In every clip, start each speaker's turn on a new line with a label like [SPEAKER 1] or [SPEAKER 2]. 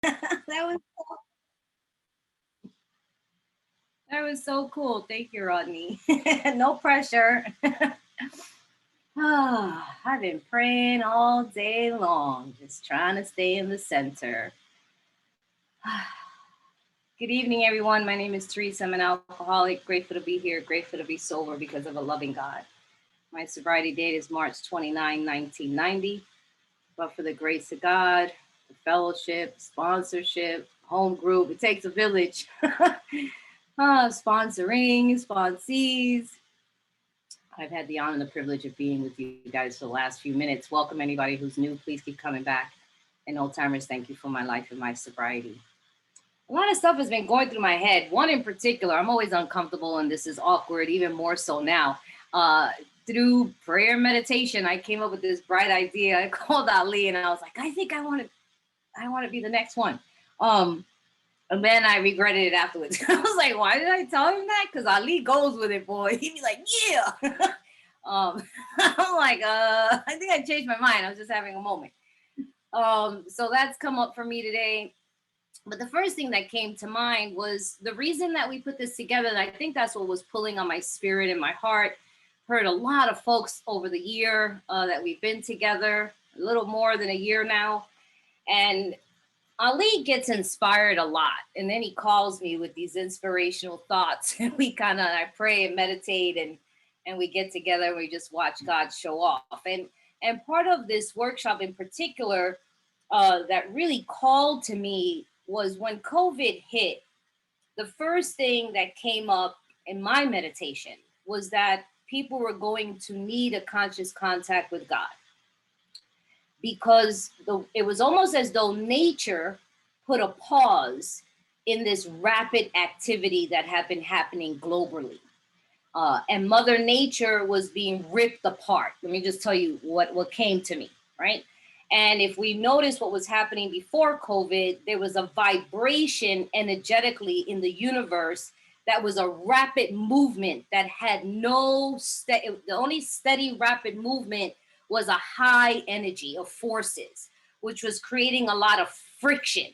[SPEAKER 1] that was that was so cool. Thank you, Rodney. No pressure. I've been praying all day long, just trying to stay in the center. Good evening, everyone. My name is Theresa. I'm an alcoholic. Grateful to be here. Grateful to be sober because of a loving God. My sobriety date is March 29, 1990. But for the grace of God, the fellowship, sponsorship, home group, it takes a village. Sponsoring, sponsees. I've had the honor and the privilege of being with you guys for the last few minutes. Welcome anybody who's new. Please keep coming back. And old timers, thank you for my life and my sobriety. A lot of stuff has been going through my head. One in particular, I'm always uncomfortable and this is awkward, even more so now. Through prayer and meditation, I came up with this bright idea. I called Ali and I was like, I think I want to be the next one. And then I regretted it afterwards. I was like, why did I tell him that? Because Ali goes with it, boy. He'd be like, yeah. I'm like, I think I changed my mind. I was just having a moment. So that's come up for me today. But the first thing that came to mind was the reason that we put this together. And I think that's what was pulling on my spirit and my heart. Heard a lot of folks over the year that we've been together, a little more than a year now. And Ali gets inspired a lot. And then he calls me with these inspirational thoughts. And I pray and meditate and we get together and we just watch God show off. And part of this workshop in particular that really called to me was when COVID hit. The first thing that came up in my meditation was that people were going to need a conscious contact with God, because it was almost as though nature put a pause in this rapid activity that had been happening globally. And Mother Nature was being ripped apart. Let me just tell you what came to me, right? And if we notice what was happening before COVID, there was a vibration energetically in the universe that was a rapid movement that had the only steady rapid movement was a high energy of forces, which was creating a lot of friction,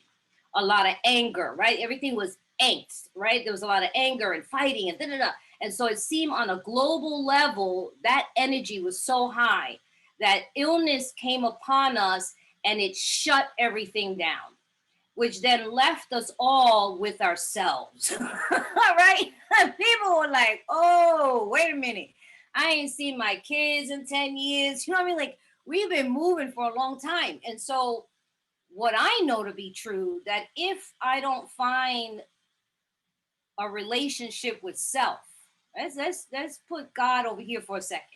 [SPEAKER 1] a lot of anger, right? Everything was angst, right? There was a lot of anger and fighting and da-da-da. And so it seemed on a global level, that energy was so high that illness came upon us and it shut everything down, which then left us all with ourselves, right? People were like, oh, wait a minute. I ain't seen my kids in 10 years. You know what I mean? Like, we've been moving for a long time. And so what I know to be true, that if I don't find a relationship with self, let's put God over here for a second.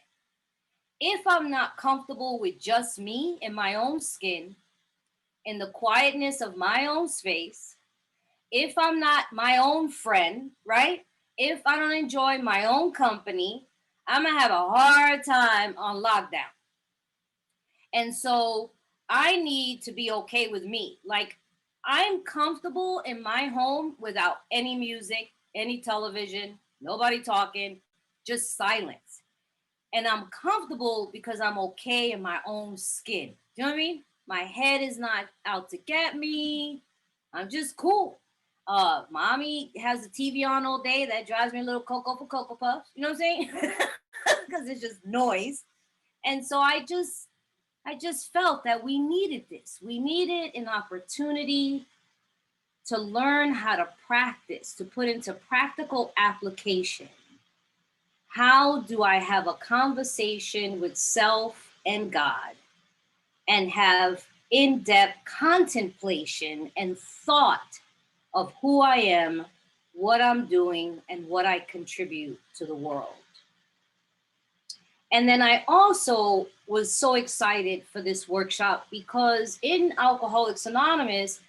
[SPEAKER 1] If I'm not comfortable with just me in my own skin, in the quietness of my own space, if I'm not my own friend, right? If I don't enjoy my own company, I'm gonna have a hard time on lockdown. And so I need to be okay with me. Like, I'm comfortable in my home without any music, any television, nobody talking, just silence. And I'm comfortable because I'm okay in my own skin. Do you know what I mean? My head is not out to get me. I'm just cool. Mommy has the TV on all day. That drives me a little cocoa for Cocoa Puffs. You know what I'm saying? Because it's just noise. And so I just felt that we needed this. We needed an opportunity to learn how to practice, to put into practical application. How do I have a conversation with self and God and have in-depth contemplation and thought of who I am, what I'm doing, and what I contribute to the world? And then I also was so excited for this workshop because in Alcoholics Anonymous,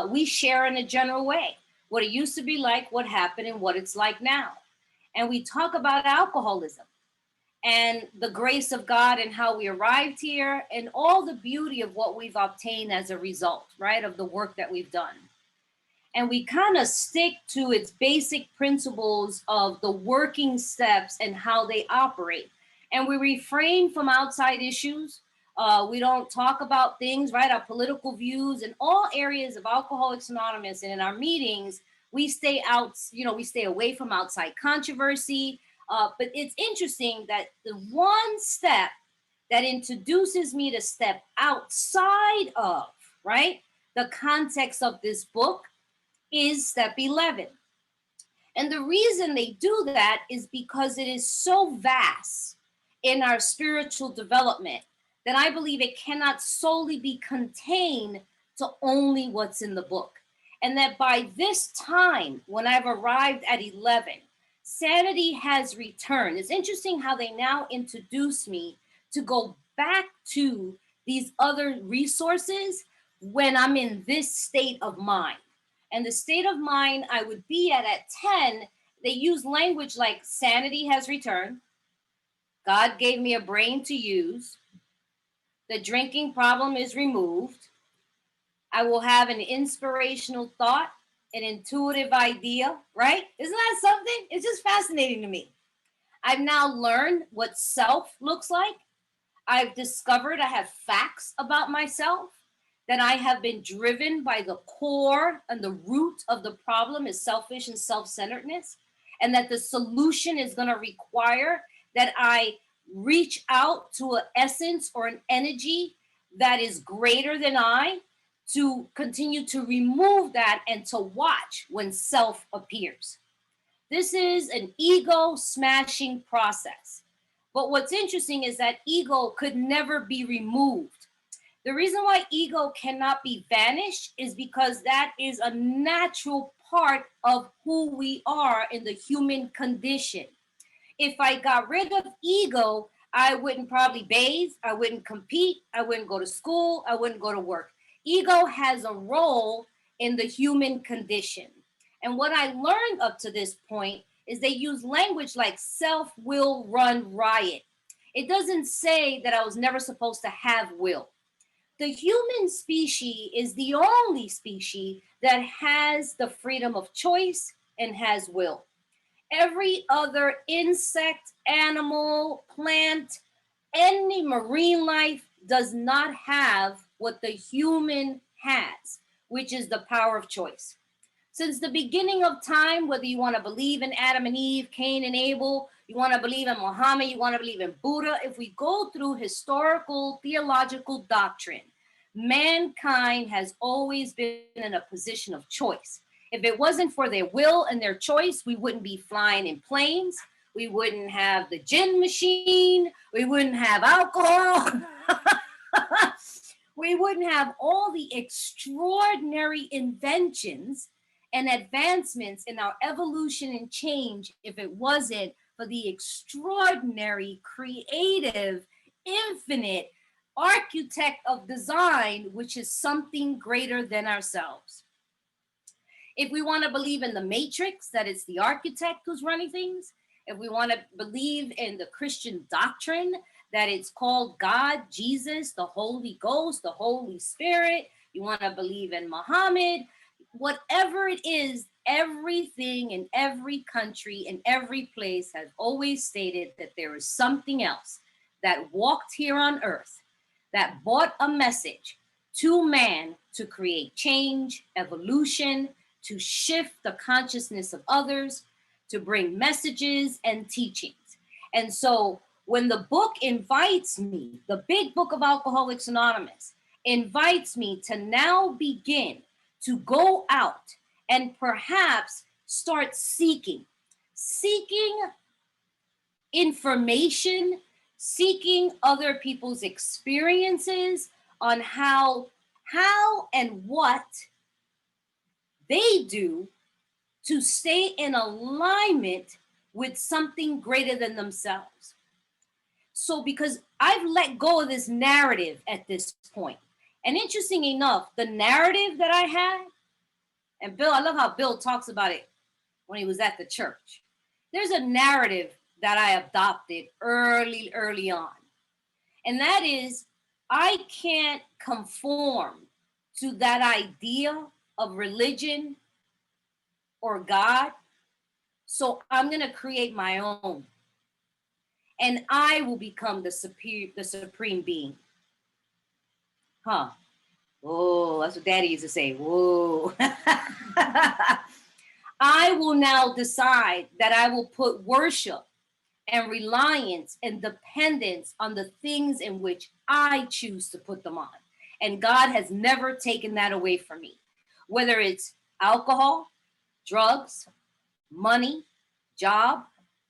[SPEAKER 1] we share in a general way what it used to be like, what happened, and what it's like now. And we talk about alcoholism and the grace of God and how we arrived here and all the beauty of what we've obtained as a result, right, of the work that we've done. And we kind of stick to its basic principles of the working steps and how they operate. And we refrain from outside issues. We don't talk about things, right? Our political views in all areas of Alcoholics Anonymous and in our meetings, we stay out, we stay away from outside controversy. But it's interesting that the one step that introduces me to step outside of, right, the context of this book is step 11. And the reason they do that is because it is so vast in our spiritual development that I believe it cannot solely be contained to only what's in the book. And that by this time, when I've arrived at 11, sanity has returned. It's interesting how they now introduce me to go back to these other resources when I'm in this state of mind. And the state of mind I would be at 10, they use language like sanity has returned. God gave me a brain to use. The drinking problem is removed. I will have an inspirational thought, an intuitive idea, right? Isn't that something? It's just fascinating to me. I've now learned what self looks like. I've discovered I have facts about myself, that I have been driven by the core and the root of the problem is selfish and self-centeredness, and that the solution is going to require that I reach out to an essence or an energy that is greater than I, to continue to remove that and to watch when self appears. This is an ego smashing process. But what's interesting is that ego could never be removed. The reason why ego cannot be banished is because that is a natural part of who we are in the human condition. If I got rid of ego, I wouldn't probably bathe, I wouldn't compete, I wouldn't go to school, I wouldn't go to work. Ego has a role in the human condition. And what I learned up to this point is they use language like self will run riot. It doesn't say that I was never supposed to have will. The human species is the only species that has the freedom of choice and has will. Every other insect, animal, plant, any marine life does not have what the human has, which is the power of choice. Since the beginning of time, whether you want to believe in Adam and Eve, Cain and Abel, you want to believe in Muhammad, you want to believe in Buddha, if we go through historical, theological doctrine, mankind has always been in a position of choice. If it wasn't for their will and their choice, we wouldn't be flying in planes. We wouldn't have the gin machine. We wouldn't have alcohol. We wouldn't have all the extraordinary inventions and advancements in our evolution and change if it wasn't for the extraordinary, creative, infinite architect of design, which is something greater than ourselves. If we want to believe in the matrix, that it's the architect who's running things, if we want to believe in the Christian doctrine, that it's called God, Jesus, the Holy Ghost, the Holy Spirit, you want to believe in Muhammad, whatever it is, everything in every country, in every place has always stated that there is something else that walked here on earth, that brought a message to man to create change, evolution, to shift the consciousness of others, to bring messages and teachings. And so when the book invites me, the big book of Alcoholics Anonymous invites me to now begin to go out and perhaps start seeking information, seeking other people's experiences on how and what they do to stay in alignment with something greater than themselves. So because I've let go of this narrative at this point, and interesting enough, the narrative that I had, and Bill, I love how Bill talks about it when he was at the church. There's a narrative that I adopted early on. And that is, I can't conform to that idea of religion or God. So I'm going to create my own. And I will become the supreme being. Huh. Oh, that's what daddy used to say. Whoa. I will now decide that I will put worship and reliance and dependence on the things in which I choose to put them on. And God has never taken that away from me. Whether it's alcohol, drugs, money, job,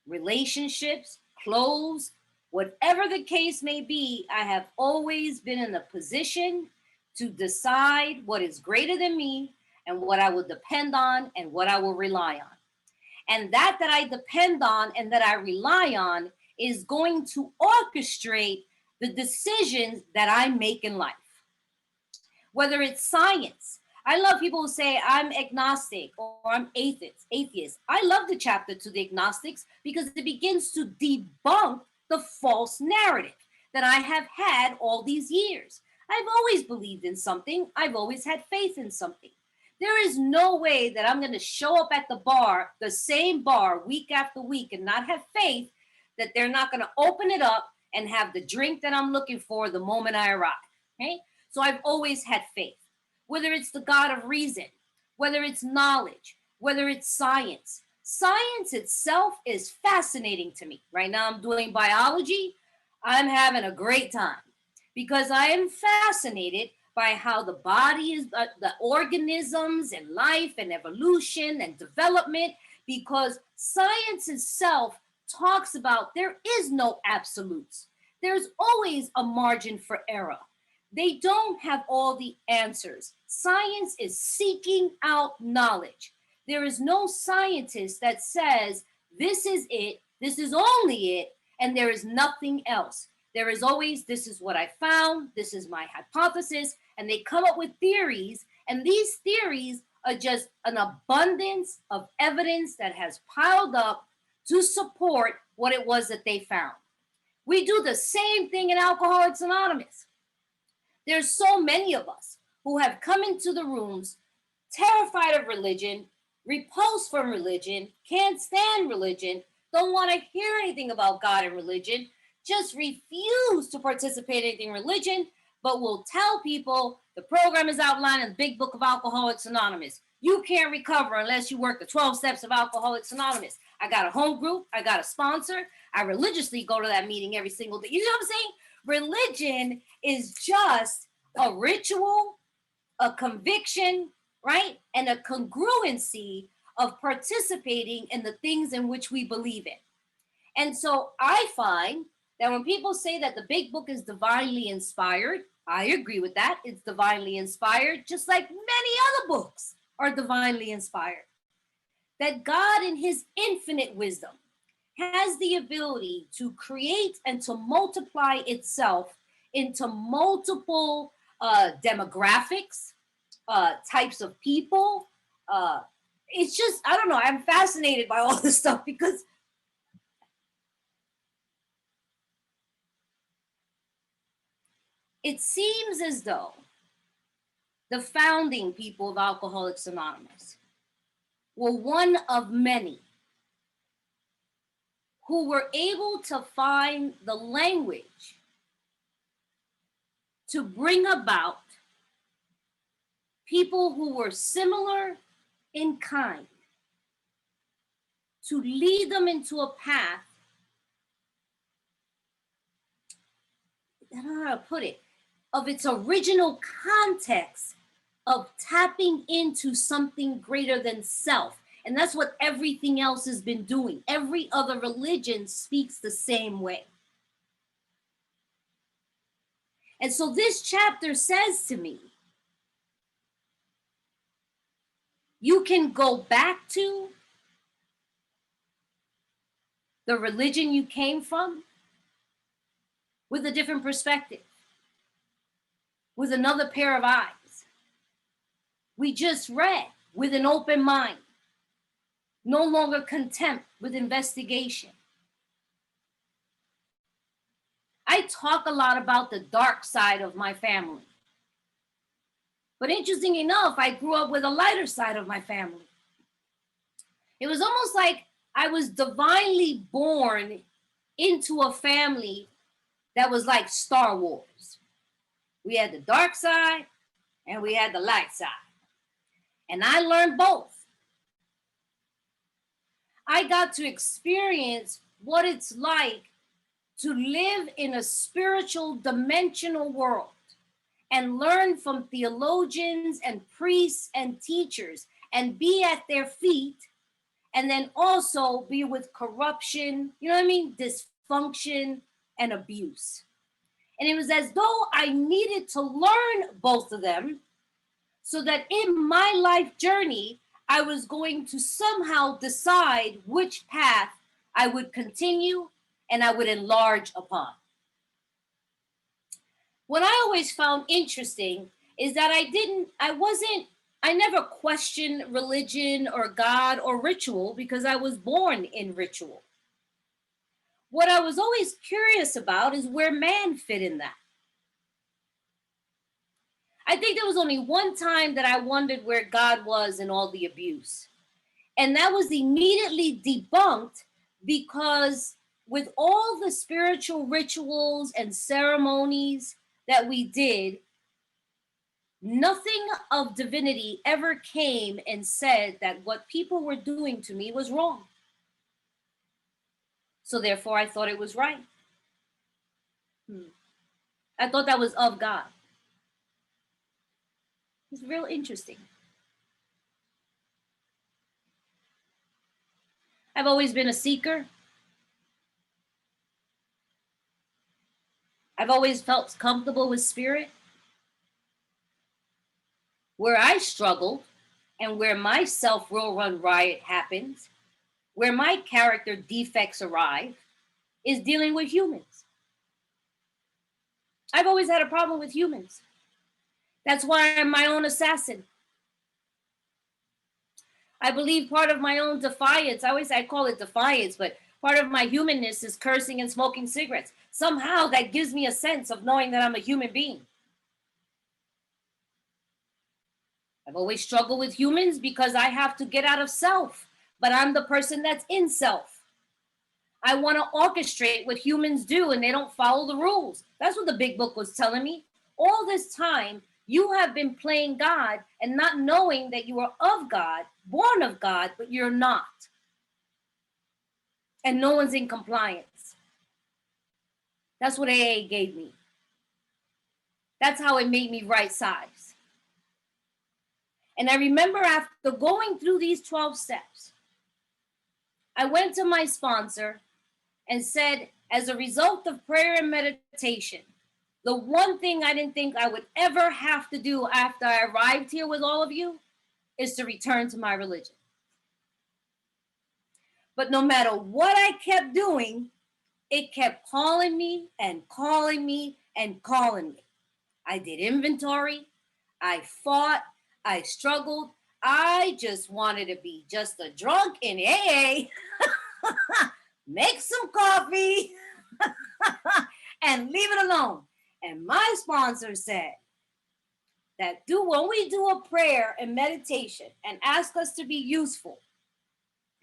[SPEAKER 1] relationships, clothes, whatever the case may be, I have always been in a position to decide what is greater than me and what I will depend on and what I will rely on. And that I depend on and that I rely on is going to orchestrate the decisions that I make in life. Whether it's science, I love people who say I'm agnostic or I'm atheist. I love the chapter to the agnostics because it begins to debunk the false narrative that I have had all these years. I've always believed in something. I've always had faith in something. There is no way that I'm going to show up at the bar, the same bar, week after week, and not have faith that they're not going to open it up and have the drink that I'm looking for the moment I arrive. Okay? So I've always had faith. Whether it's the God of reason, whether it's knowledge, whether it's science. Science itself is fascinating to me. Right now I'm doing biology. I'm having a great time because I am fascinated by how the body is, the organisms and life and evolution and development, because science itself talks about there is no absolutes. There's always a margin for error. They don't have all the answers. Science is seeking out knowledge. There is no scientist that says, this is it, this is only it, and there is nothing else. There is always, this is what I found, this is my hypothesis, and they come up with theories, and these theories are just an abundance of evidence that has piled up to support what it was that they found. We do the same thing in Alcoholics Anonymous. There's so many of us who have come into the rooms terrified of religion, repulsed from religion, can't stand religion, don't want to hear anything about God and religion, just refuse to participate in religion, but will tell people the program is outlined in the Big Book of Alcoholics Anonymous. You can't recover unless you work the 12 steps of Alcoholics Anonymous. I got a home group. I got a sponsor. I religiously go to that meeting every single day. You know what I'm saying? Religion is just a ritual, a conviction, right? And a congruency of participating in the things in which we believe in. And so I find that when people say that the Big Book is divinely inspired, I agree with that. It's divinely inspired, just like many other books are divinely inspired. That God in his infinite wisdom has the ability to create and to multiply itself into multiple demographics, types of people. It's just, I don't know, I'm fascinated by all this stuff because it seems as though the founding people of Alcoholics Anonymous were one of many who were able to find the language to bring about people who were similar in kind, to lead them into a path, I don't know how to put it, of its original context of tapping into something greater than self. And that's what everything else has been doing. Every other religion speaks the same way. And so this chapter says to me, you can go back to the religion you came from with a different perspective, with another pair of eyes. We just read with an open mind, no longer contempt with investigation. I talk a lot about the dark side of my family. But interesting enough, I grew up with a lighter side of my family. It was almost like I was divinely born into a family that was like Star Wars. We had the dark side and we had the light side. And I learned both. I got to experience what it's like to live in a spiritual dimensional world and learn from theologians and priests and teachers and be at their feet, and then also be with corruption, you know what I mean? Dysfunction and abuse. And it was as though I needed to learn both of them so that in my life journey, I was going to somehow decide which path I would continue and I would enlarge upon. What I always found interesting is that I never questioned religion or God or ritual because I was born in ritual. What I was always curious about is where man fit in that. I think there was only one time that I wondered where God was in all the abuse. And that was immediately debunked because with all the spiritual rituals and ceremonies that we did, nothing of divinity ever came and said that what people were doing to me was wrong. So therefore, I thought it was right. I thought that was of God. It's real interesting. I've always been a seeker. I've always felt comfortable with spirit. Where I struggled and where my self-will run riot happens, where my character defects arrive, is dealing with humans. I've always had a problem with humans. That's why I'm my own assassin. I believe part of my own defiance, I call it defiance, but part of my humanness is cursing and smoking cigarettes. Somehow that gives me a sense of knowing that I'm a human being. I've always struggled with humans because I have to get out of self, but I'm the person that's in self. I want to orchestrate what humans do and they don't follow the rules. That's what the big book was telling me. All this time, you have been playing God and not knowing that you are of God, born of God, but you're not. And no one's in compliance. That's what AA gave me. That's how it made me right size. And I remember after going through these 12 steps, I went to my sponsor and said, as a result of prayer and meditation, the one thing I didn't think I would ever have to do after I arrived here with all of you is to return to my religion. But no matter what I kept doing, it kept calling me and calling me and calling me. I did inventory. I fought. I struggled. I just wanted to be just a drunk in AA, make some coffee, and leave it alone. And my sponsor said that when we do a prayer and meditation and ask us to be useful,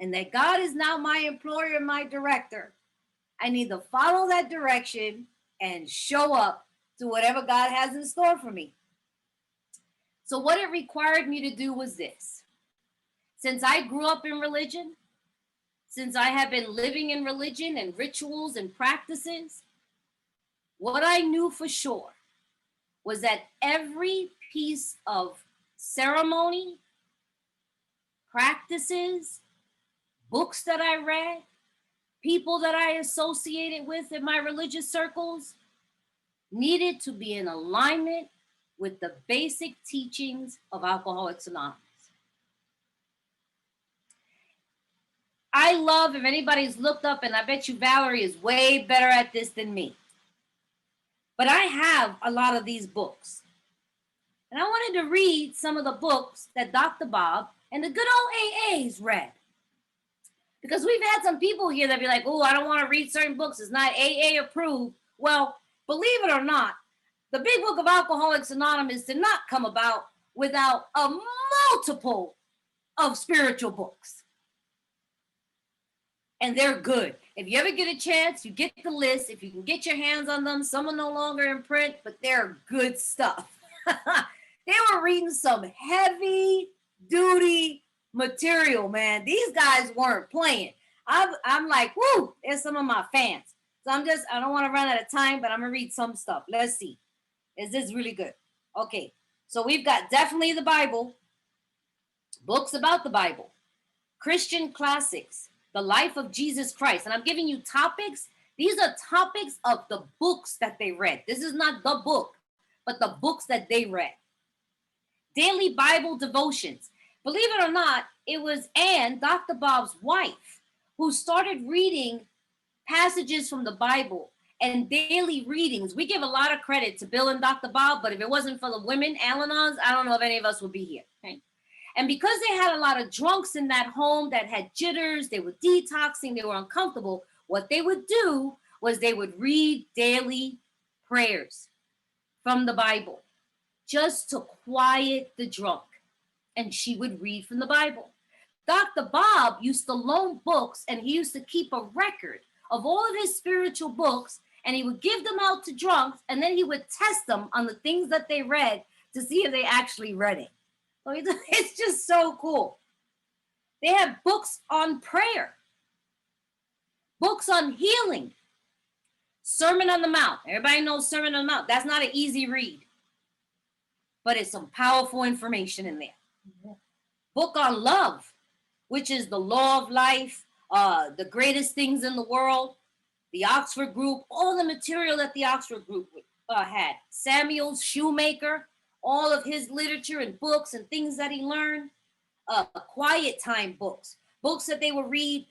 [SPEAKER 1] and that God is now my employer and my director, I need to follow that direction and show up to whatever God has in store for me. So what it required me to do was this. Since I grew up in religion, since I have been living in religion and rituals and practices, what I knew for sure was that every piece of ceremony, practices, books that I read, people that I associated with in my religious circles needed to be in alignment with the basic teachings of Alcoholics Anonymous. I love, if anybody's looked up, and I bet you Valerie is way better at this than me, but I have a lot of these books. And I wanted to read some of the books that Dr. Bob and the good old AAs read. Because we've had some people here that be like, oh, I don't want to read certain books. It's not AA approved. Well, believe it or not, the big book of Alcoholics Anonymous did not come about without a multiple of spiritual books. And they're good. If you ever get a chance, you get the list. If you can get your hands on them, some are no longer in print, but they're good stuff. They were reading some heavy duty material, man. These guys weren't playing. I'm like, whoo, there's some of my fans. So I don't want to run out of time, but I'm going to read some stuff. Let's see. Is this really good? Okay. So we've got definitely the Bible, books about the Bible, Christian classics, the life of Jesus Christ. And I'm giving you topics. These are topics of the books that they read. This is not the book, but the books that they read. Daily Bible devotions. Believe it or not, it was Anne, Dr. Bob's wife, who started reading passages from the Bible and daily readings. We give a lot of credit to Bill and Dr. Bob, but if it wasn't for the women, Al-Anons, I don't know if any of us would be here. Okay? And because they had a lot of drunks in that home that had jitters, they were detoxing, they were uncomfortable, what they would do was they would read daily prayers from the Bible just to quiet the drunk. And she would read from the Bible. Dr. Bob used to loan books, and he used to keep a record of all of his spiritual books, and he would give them out to drunks, and then he would test them on the things that they read to see if they actually read it. So it's just so cool. They have books on prayer, books on healing, Sermon on the Mount. Everybody knows Sermon on the Mount. That's not an easy read, but it's some powerful information in there. Book on love, which is the law of life, the greatest things in the world, the Oxford Group, all the material that the Oxford Group had. Samuel Shoemaker, all of his literature and books and things that he learned. Quiet time books, books that they would read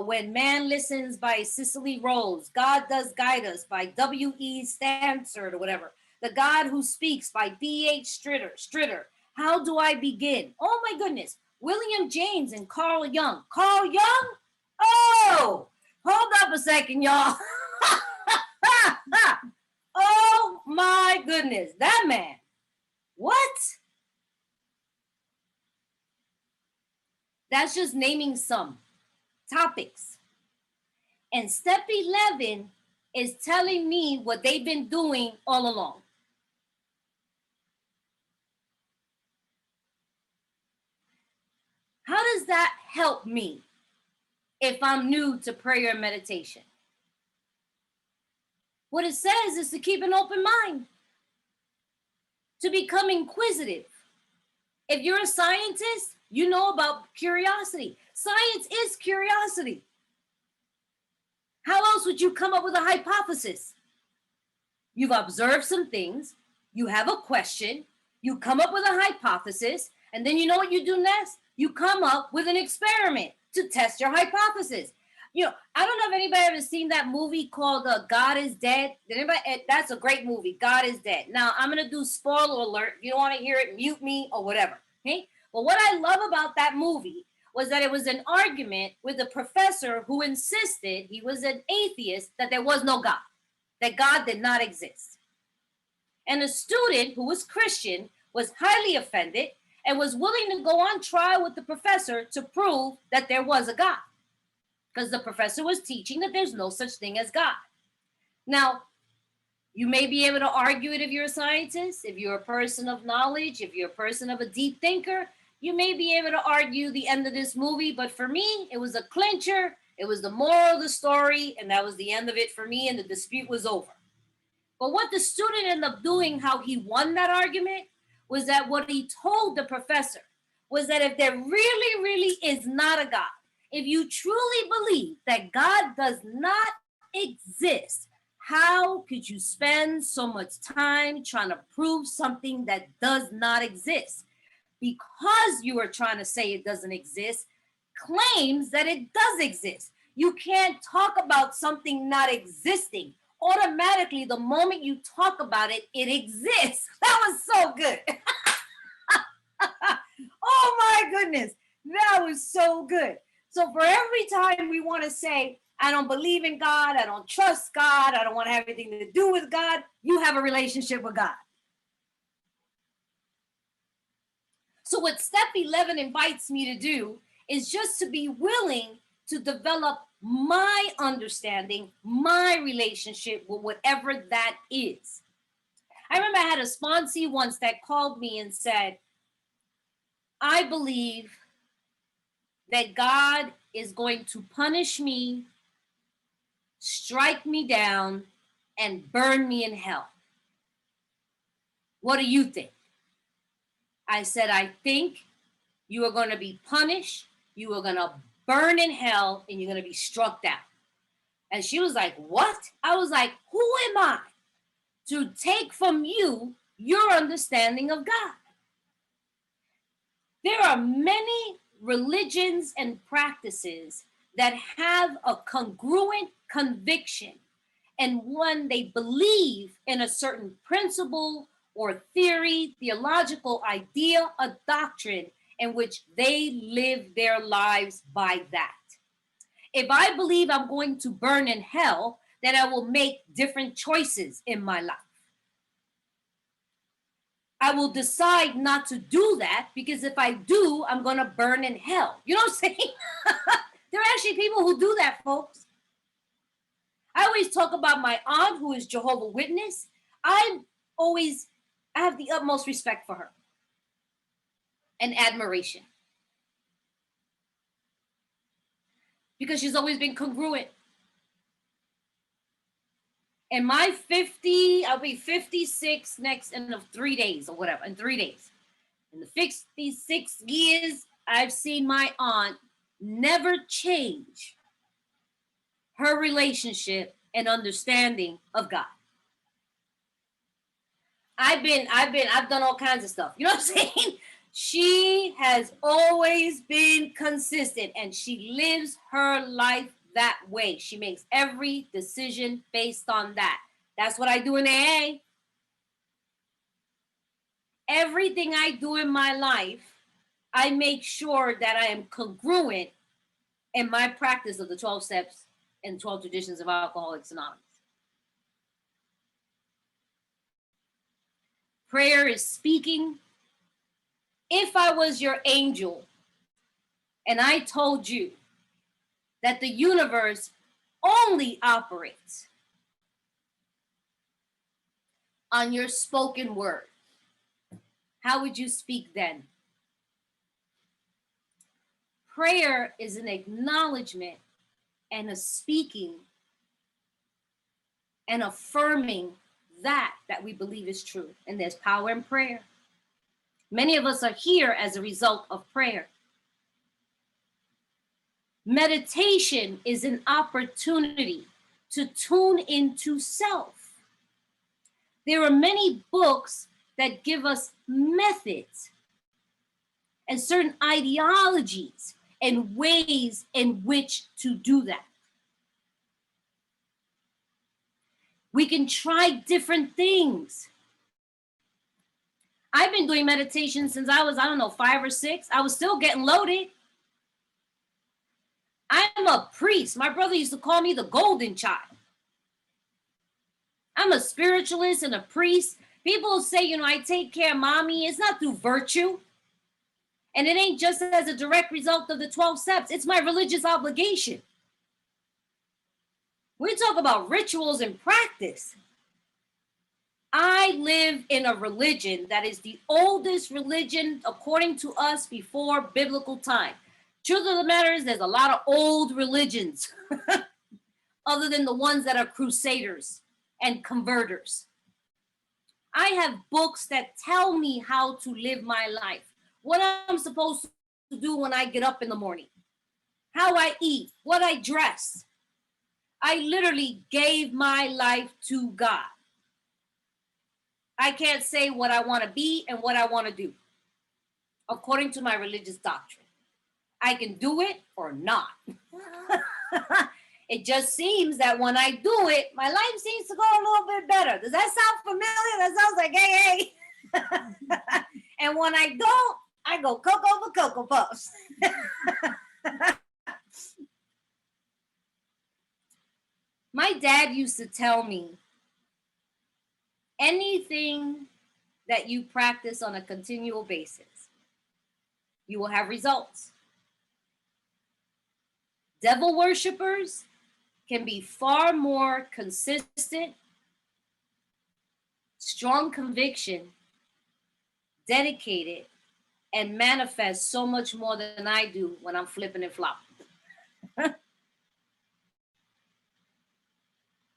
[SPEAKER 1] When Man Listens by Cicely Rose, God Does Guide Us by W.E. Stansford or whatever, The God Who Speaks by D.H. Stritter, How Do I Begin? Oh my goodness, William James and Carl Jung. Carl Jung? Oh, hold up a second, y'all. Oh my goodness, that man. What? That's just naming some topics. And step 11 is telling me what they've been doing all along. How does that help me if I'm new to prayer and meditation? What it says is to keep an open mind, to become inquisitive. If you're a scientist, you know about curiosity. Science is curiosity. How else would you come up with a hypothesis? You've observed some things, you have a question, you come up with a hypothesis, and then you know what you do next? You come up with an experiment to test your hypothesis. You know, I don't know if anybody ever seen that movie called God is Dead. Did anybody? That's a great movie, God is Dead. Now, I'm going to do spoiler alert. If you don't want to hear it, mute me or whatever, okay? But what I love about that movie was that it was an argument with a professor who insisted, he was an atheist, that there was no God, that God did not exist. And a student who was Christian was highly offended and was willing to go on trial with the professor to prove that there was a God, because the professor was teaching that there's no such thing as God. Now, you may be able to argue it if you're a scientist, if you're a person of knowledge, if you're a person of a deep thinker, you may be able to argue the end of this movie, but for me, it was a clincher, it was the moral of the story, and that was the end of it for me, and the dispute was over. But what the student ended up doing, how he won that argument, was that what he told the professor was that if there really, really is not a God, if you truly believe that God does not exist, how could you spend so much time trying to prove something that does not exist? Because you are trying to say it doesn't exist, claims that it does exist. You can't talk about something not existing. Automatically, the moment you talk about it, it exists. That was so good. Oh my goodness, that was so good. So for every time we want to say, I don't believe in God, I don't trust God, I don't want to have anything to do with God, you have a relationship with God. So what step 11 invites me to do is just to be willing to develop my understanding, my relationship with whatever that is. I remember I had a sponsee once that called me and said, I believe that God is going to punish me, strike me down, and burn me in hell. What do you think? I said, I think you are going to be punished, you are going to burn in hell, and you're going to be struck down. And she was like, what? I was like, who am I to take from you your understanding of God? There are many religions and practices that have a congruent conviction, and when they believe in a certain principle or theory, theological idea, a doctrine in which they live their lives by that. If I believe I'm going to burn in hell, then I will make different choices in my life. I will decide not to do that because if I do, I'm going to burn in hell. You know what I'm saying? There are actually people who do that, folks. I always talk about my aunt who is Jehovah's Witness. I have the utmost respect for her and admiration because she's always been congruent. In my 50, I'll be 56 next in 3 days or whatever, in 3 days. In the 56 years, I've seen my aunt never change her relationship and understanding of God. I've done all kinds of stuff. You know what I'm saying? She has always been consistent and she lives her life that way. She makes every decision based on that. That's what I do in AA. Everything I do in my life, I make sure that I am congruent in my practice of the 12 steps and 12 traditions of Alcoholics Anonymous. Prayer is speaking. If I was your angel and I told you that the universe only operates on your spoken word, how would you speak then? Prayer is an acknowledgement and a speaking and affirming that we believe is true. And there's power in prayer. Many of us are here as a result of prayer. Meditation is an opportunity to tune into self. There are many books that give us methods and certain ideologies and ways in which to do that. We can try different things. I've been doing meditation since I was, 5 or 6. I was still getting loaded. I'm a priest. My brother used to call me the golden child. I'm a spiritualist and a priest. People say, I take care of mommy. It's not through virtue. And it ain't just as a direct result of the 12 steps. It's my religious obligation. We talk about rituals and practice. I live in a religion that is the oldest religion, according to us, before biblical time. Truth of the matter is there's a lot of old religions other than the ones that are crusaders and converters. I have books that tell me how to live my life, what I'm supposed to do when I get up in the morning, how I eat, what I dress. I literally gave my life to God. I can't say what I want to be and what I want to do according to my religious doctrine. I can do it or not. It just seems that when I do it, my life seems to go a little bit better. Does that sound familiar? That sounds like hey. And when I don't, I go Cocoa for Cocoa Puffs. My dad used to tell me, anything that you practice on a continual basis, you will have results. devil worshippers can be far more consistent, strong conviction, dedicated, and manifest so much more than I do when I'm flipping and flopping.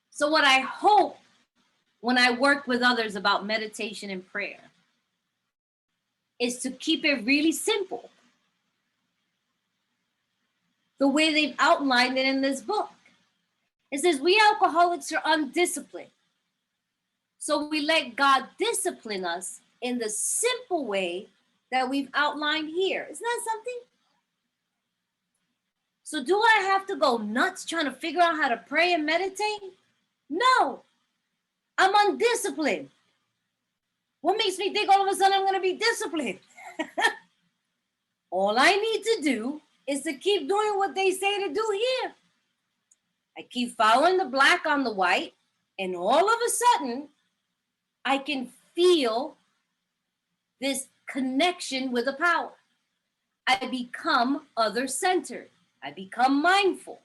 [SPEAKER 1] So, what I hope when I work with others about meditation and prayer is to keep it really simple, the way they've outlined it in this book. It says, we alcoholics are undisciplined. So we let God discipline us in the simple way that we've outlined here. Isn't that something? So do I have to go nuts trying to figure out how to pray and meditate? No, I'm undisciplined. What makes me think all of a sudden I'm going to be disciplined? All I need to do is to keep doing what they say to do here. I keep following the black on the white, and all of a sudden, I can feel this connection with a power. I become other-centered. I become mindful.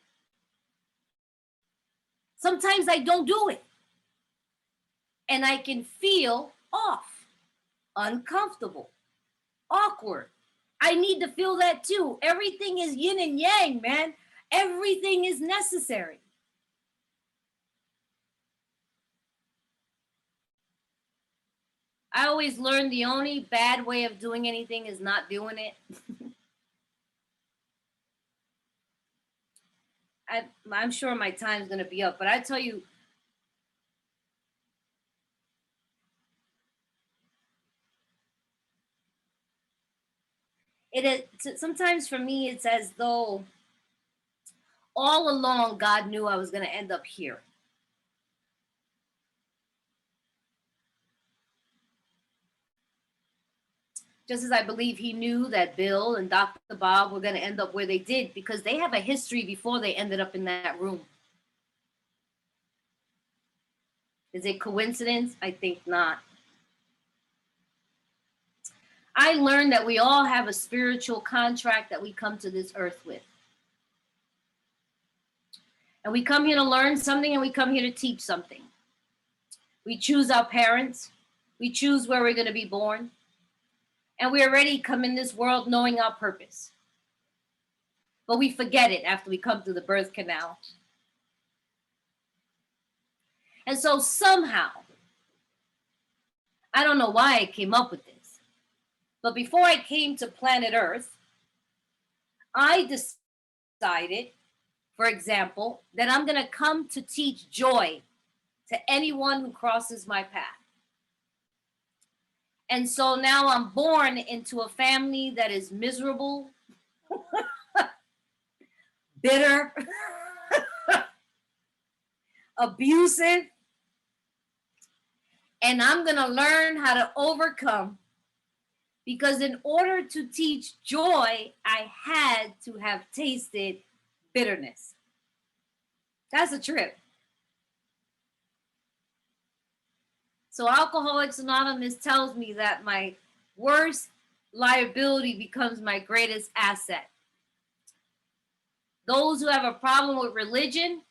[SPEAKER 1] Sometimes I don't do it. And I can feel off, uncomfortable, awkward. I need to feel that too. Everything is yin and yang, man. Everything is necessary. I always learned the only bad way of doing anything is not doing it. I'm sure my time's going to be up, but I tell you, it is sometimes for me, it's as though all along God knew I was going to end up here. Just as I believe he knew that Bill and Dr. Bob were going to end up where they did, because they have a history before they ended up in that room. Is it coincidence? I think not. I learned that we all have a spiritual contract that we come to this earth with. And we come here to learn something, and we come here to teach something. We choose our parents. We choose where we're going to be born. And we already come in this world knowing our purpose. But we forget it after we come through the birth canal. And so somehow, I don't know why I came up with this, but before I came to planet Earth, I decided, for example, that I'm going to come to teach joy to anyone who crosses my path. And so now I'm born into a family that is miserable, bitter, abusive, and I'm going to learn how to overcome, because in order to teach joy, I had to have tasted bitterness. That's a trip. So Alcoholics Anonymous tells me that my worst liability becomes my greatest asset. Those who have a problem with religion,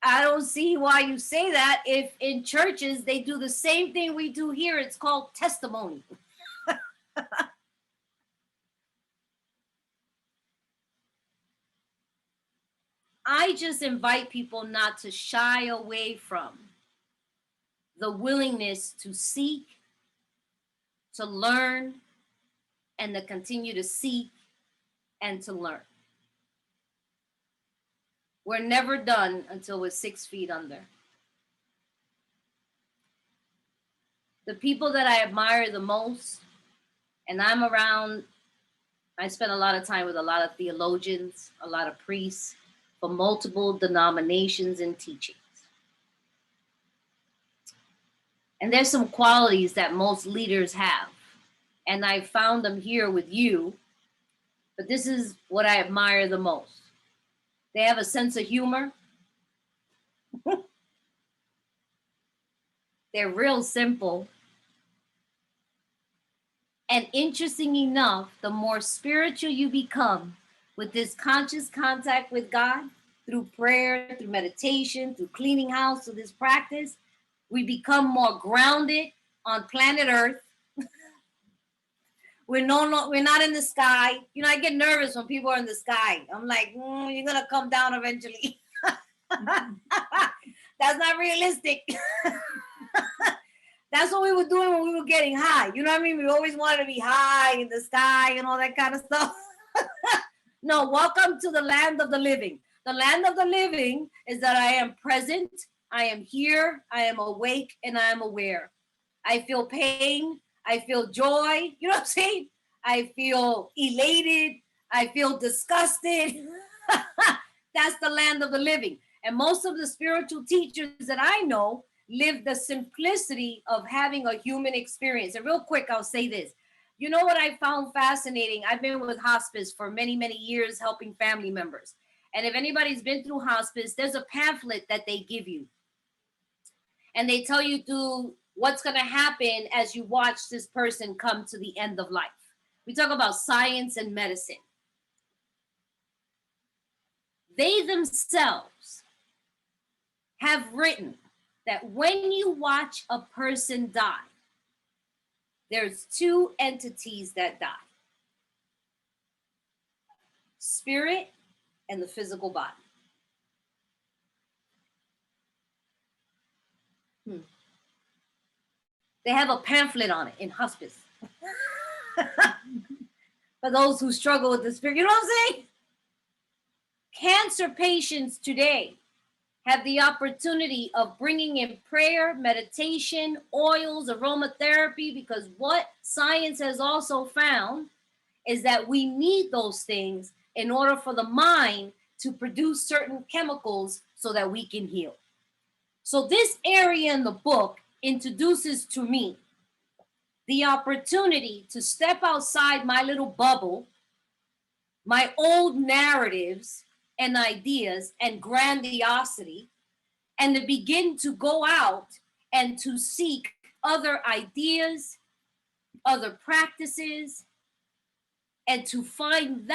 [SPEAKER 1] I don't see why you say that if in churches they do the same thing we do here. It's called testimony. I just invite people not to shy away from the willingness to seek, to learn, and to continue to seek and to learn. We're never done until we're 6 feet under. The people that I admire the most, and I'm around, I spend a lot of time with a lot of theologians, a lot of priests from multiple denominations and teachings. And there's some qualities that most leaders have. And I found them here with you, but this is what I admire the most. They have a sense of humor. They're real simple. And interesting enough, the more spiritual you become, with this conscious contact with God through prayer, through meditation, through cleaning house, through this practice, we become more grounded on planet Earth. We're not in the sky. You know, I get nervous when people are in the sky. I'm like, you're gonna come down eventually. That's not realistic. That's what we were doing when we were getting high. You know what I mean? We always wanted to be high in the sky and all that kind of stuff. No, welcome to the land of the living. The land of the living is that I am present, I am here, I am awake, and I am aware. I feel pain, I feel joy, you know what I'm saying? I feel elated, I feel disgusted. That's the land of the living. And most of the spiritual teachers that I know live the simplicity of having a human experience. And real quick, I'll say this. You know what I found fascinating? I've been with hospice for many, many years helping family members. And if anybody's been through hospice, there's a pamphlet that they give you. And they tell you what's going to happen as you watch this person come to the end of life. We talk about science and medicine. They themselves have written that when you watch a person die, there's two entities that die: spirit and the physical body. They have a pamphlet on it in hospice. For those who struggle with the spirit, you know what I'm saying? Cancer patients today have the opportunity of bringing in prayer, meditation, oils, aromatherapy, because what science has also found is that we need those things in order for the mind to produce certain chemicals so that we can heal. So this area in the book introduces to me the opportunity to step outside my little bubble, my old narratives and ideas and grandiosity, and to begin to go out and to seek other ideas, other practices, and to find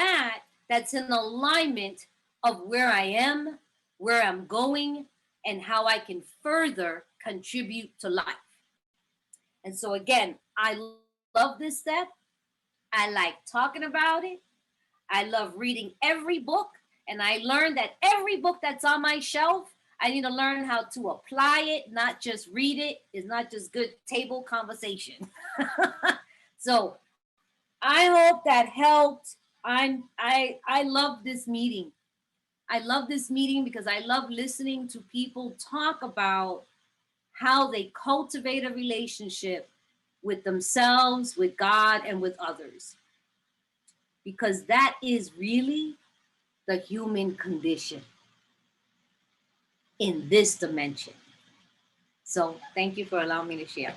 [SPEAKER 1] that's in alignment of where I am, where I'm going, and how I can further contribute to life. And so again, I love this step. I like talking about it. I love reading every book. And I learned that every book that's on my shelf, I need to learn how to apply it, not just read it. It's not just good table conversation. So I hope that helped. I love this meeting. I love this meeting because I love listening to people talk about how they cultivate a relationship with themselves, with God, and with others. Because that is really the human condition in this dimension. So thank you for allowing me to share.